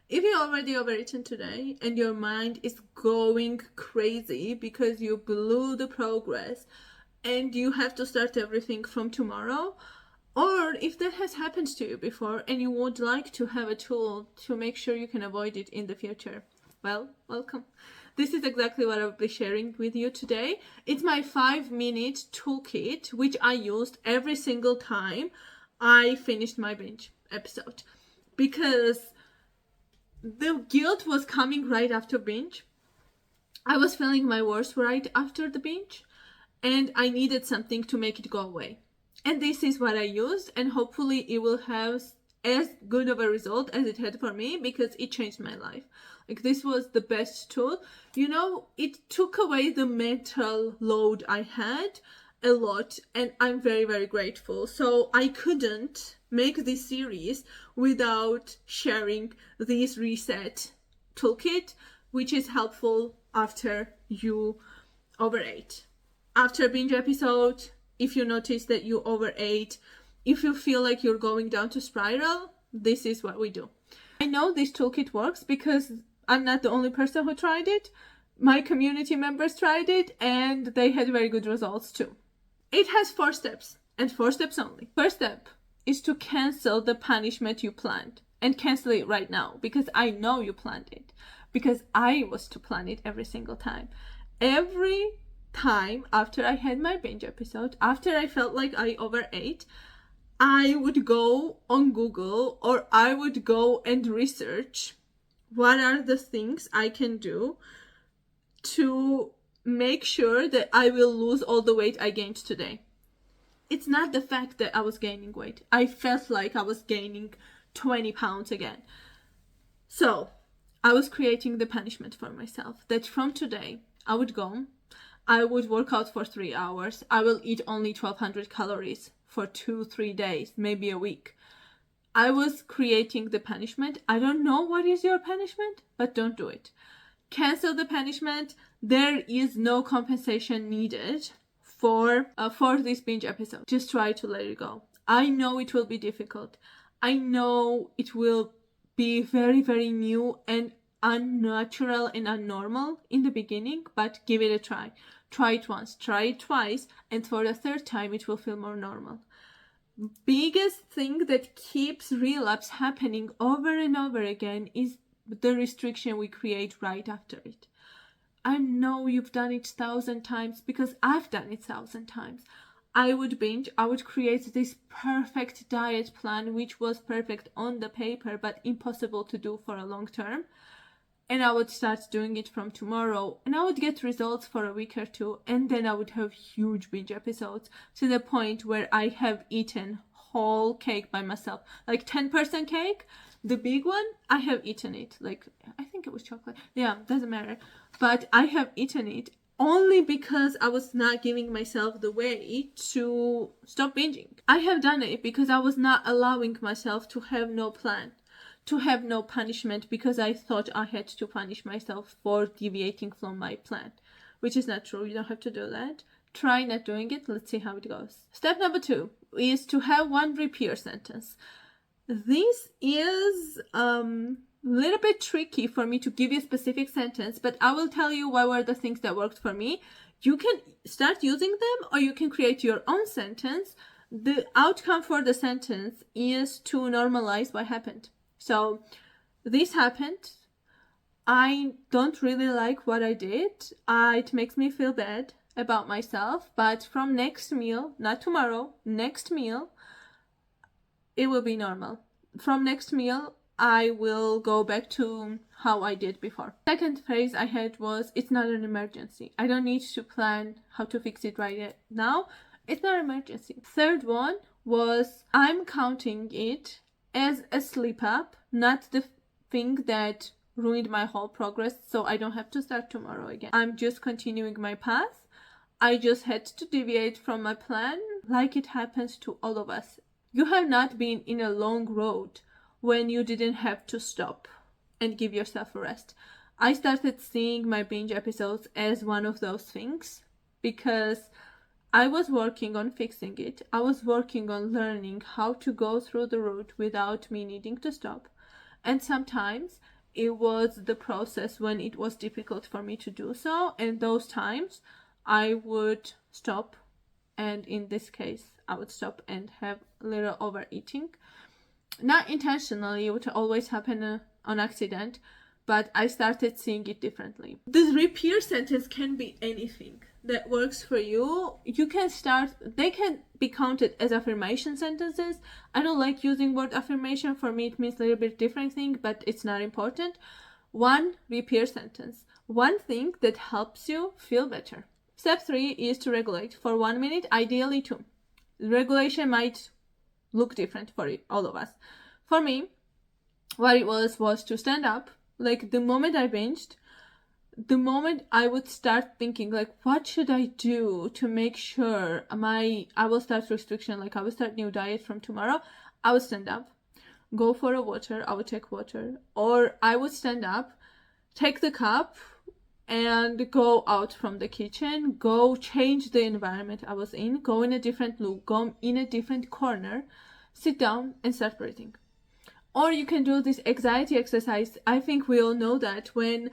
If you're already overeaten today and your mind is going crazy because you blew the progress and you have to start everything from tomorrow, or if that has happened to you before and you would like to have a tool to make sure you can avoid it in the future, well, welcome. This is exactly what I'll be sharing with you today. It's my 5-minute toolkit, which I used every single time I finished my binge episode. Because the guilt was coming right after binge. I was feeling my worst right after the binge, and I needed something to make it go away. And this is what I used, and hopefully it will have as good of a result as it had for me, because it changed my life. Like, this was the best tool. You know, it took away the mental load I had a lot, and I'm very, very grateful. So I couldn't make this series without sharing this reset toolkit, which is helpful after you overeat. After a binge episode, if you notice that you overate, if you feel like you're going down to spiral, this is what we do. I know this toolkit works because I'm not the only person who tried it. My community members tried it and they had very good results too. It has 4 steps, and 4 steps only. First step is to cancel the punishment you planned, and cancel it right now, because I know you planned it, because I was to plan it every single time. Every time after I had my binge episode, after I felt like I overate, I would go on Google, or I would go and research what are the things I can do to make sure that I will lose all the weight I gained today. It's not the fact that I was gaining weight. I felt like I was gaining 20 pounds again. So I was creating the punishment for myself that from today I would go, I would work out for 3 hours. I will eat only 1200 calories for 2-3 days, maybe a week. I was creating the punishment. I don't know what is your punishment, but don't do it. Cancel the punishment. There is no compensation needed for this binge episode. Just try to let it go. I know it will be difficult. I know it will be very, very new and unnatural and unnormal in the beginning, but give it a try. Try it once, try it twice, and for the 3rd time it will feel more normal. Biggest thing that keeps relapse happening over and over again is the restriction we create right after it. I know you've done it 1,000 times, because I've done it 1,000 times. I would binge, I would create this perfect diet plan, which was perfect on the paper, but impossible to do for a long term. And I would start doing it from tomorrow, and I would get results for a week or 2, and then I would have huge binge episodes to the point where I have eaten whole cake by myself, like 10% cake. The big one, I have eaten it. Like, I think it was chocolate. Yeah, doesn't matter. But I have eaten it only because I was not giving myself the way to stop binging. I have done it because I was not allowing myself to have no plan, to have no punishment, because I thought I had to punish myself for deviating from my plan, which is not true. You don't have to do that. Try not doing it. Let's see how it goes. Step number 2 is to have one repeat sentence. This is a little bit tricky for me to give you a specific sentence, but I will tell you what were the things that worked for me. You can start using them, or you can create your own sentence. The outcome for the sentence is to normalize what happened. So, this happened. I don't really like what I did. It makes me feel bad about myself, but from next meal, not tomorrow, next meal, it will be normal. From next meal, I will go back to how I did before. Second phrase I had was, it's not an emergency. I don't need to plan how to fix it right now. It's not an emergency. Third one was, I'm counting it as a slip up, not the thing that ruined my whole progress, so I don't have to start tomorrow again. I'm just continuing my path. I just had to deviate from my plan, like it happens to all of us. You have not been in a long road when you didn't have to stop and give yourself a rest. I started seeing my binge episodes as one of those things, because I was working on fixing it. I was working on learning how to go through the route without me needing to stop. And sometimes it was the process when it was difficult for me to do so, and those times I would stop, and in this case I would stop and have a little overeating. Not intentionally, it would always happen on accident, but I started seeing it differently. This repeat sentence can be anything that works for you. You can start, they can be counted as affirmation sentences. I don't like using word affirmation. For me, it means a little bit different thing, but it's not important. One repeat sentence. One thing that helps you feel better. Step 3 is to regulate for 1 minute, ideally 2. Regulation might look different for all of us. For me, what it was to stand up. Like the moment I binged, the moment I would start thinking like, what should I do to make sure I will start restriction, like I will start new diet from tomorrow, I would stand up, go for a water, I would take water, or I would stand up, take the cup and go out from the kitchen, go change the environment I was in, go in a different look, go in a different corner, sit down and start breathing. Or you can do this anxiety exercise. I think we all know that when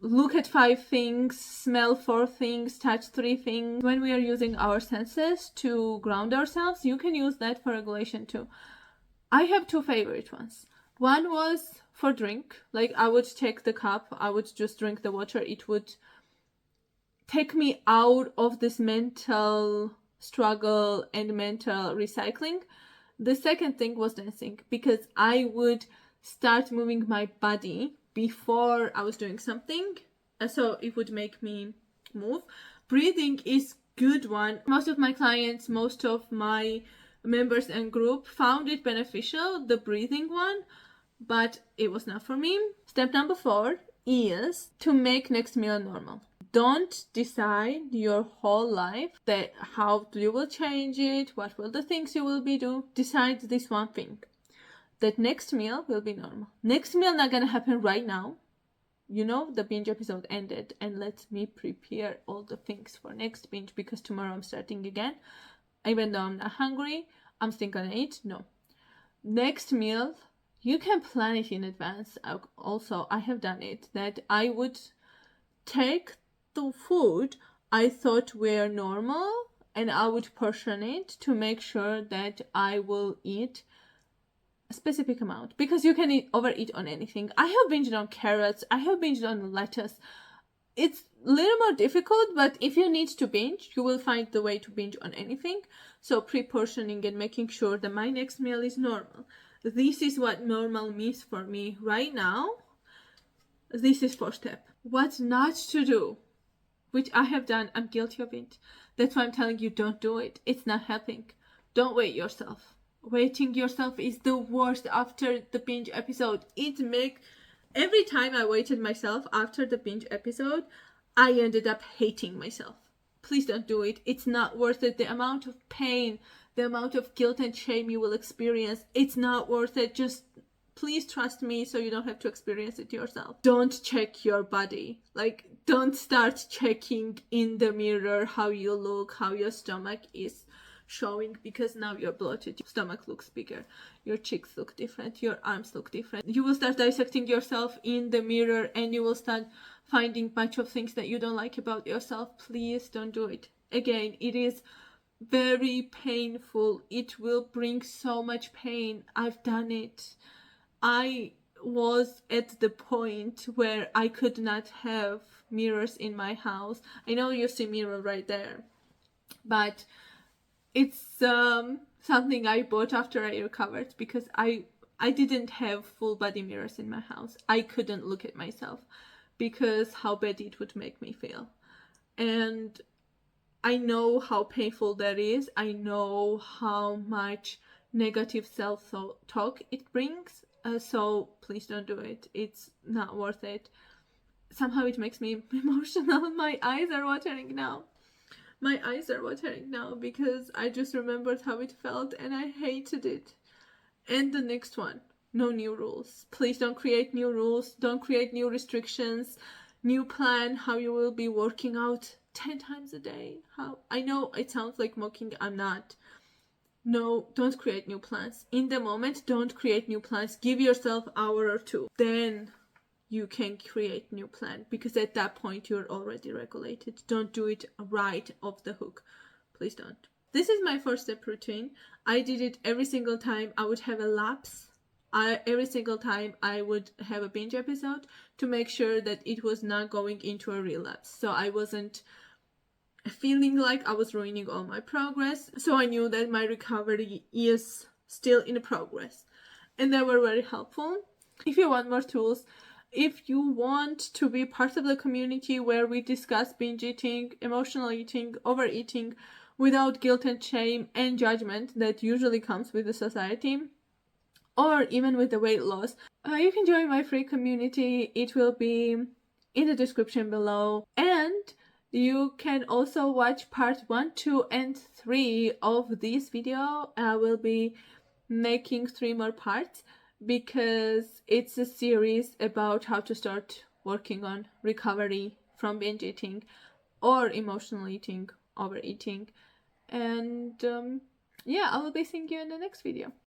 look at 5 things, smell 4 things, touch 3 things. When we are using our senses to ground ourselves, you can use that for regulation too. I have 2 favorite ones. One was for drink. Like I would take the cup, I would just drink the water. It would take me out of this mental struggle and mental recycling. The second thing was dancing, because I would start moving my body before I was doing something, so it would make me move. Breathing is good one. Most of my clients, most of my members and group found it beneficial, the breathing one, but it was not for me. Step number 4 is to make next meal normal. Don't decide your whole life that how you will change it, what will the things you will be do. Decide this one thing, that next meal will be normal. Next meal not gonna happen right now. You know, the binge episode ended, and let me prepare all the things for next binge, because tomorrow I'm starting again. Even though I'm not hungry, I'm still gonna eat. No. Next meal, you can plan it in advance. Also, I have done it, that I would take the food I thought were normal and I would portion it to make sure that I will eat a specific amount, because you can overeat on anything. I have binged on carrots, I have binged on lettuce. It's a little more difficult, but if you need to binge, you will find the way to binge on anything. So pre-portioning and making sure that my next meal is normal. This is what normal means for me right now. This is 4 step. What not to do, which I have done. I'm guilty of it. That's why I'm telling you, don't do it. It's not helping. Don't weight yourself. Weighting yourself is the worst after the binge episode. Every time I weighted myself after the binge episode, I ended up hating myself. Please don't do it. It's not worth it. The amount of pain, the amount of guilt and shame you will experience, it's not worth it. Just please trust me so you don't have to experience it yourself. Don't check your body. Like, don't start checking in the mirror how you look, how your stomach is showing, because now you're bloated. Your stomach looks bigger, your cheeks look different, your arms look different. You will start dissecting yourself in the mirror and you will start finding a bunch of things that you don't like about yourself. Please don't do it. Again, it is very painful. It will bring so much pain. I've done it. I was at the point where I could not have mirrors in my house. I know you see mirror right there, but it's something I bought after I recovered, because I didn't have full body mirrors in my house. I couldn't look at myself because how bad it would make me feel. And I know how painful that is. I know how much negative self-talk it brings. So please don't do it. It's not worth it. Somehow it makes me emotional. My eyes are watering now. My eyes are watering now because I just remembered how it felt and I hated it. And the next one, no new rules. Please don't create new rules. Don't create new restrictions. New plan how you will be working out 10 times a day. I know it sounds like mocking. I'm not. No, don't create new plans. In the moment, don't create new plans. Give yourself an hour or two. Then you can create new plan, because at that point you're already regulated. Don't do it right off the hook. Please don't. This is my 4-step routine. I did it every single time I would have a lapse. Every single time I would have a binge episode, to make sure that it was not going into a relapse. So I wasn't feeling like I was ruining all my progress. So I knew that my recovery is still in progress. And they were very helpful. If you want more tools, if you want to be part of the community where we discuss binge eating, emotional eating, overeating, without guilt and shame and judgment that usually comes with the society, or even with the weight loss, you can join my free community. It will be in the description below. And you can also watch part 1, 2, and 3 of this video. I will be making 3 more parts, because it's a series about how to start working on recovery from binge eating or emotional eating, overeating. And yeah, I will be seeing you in the next video.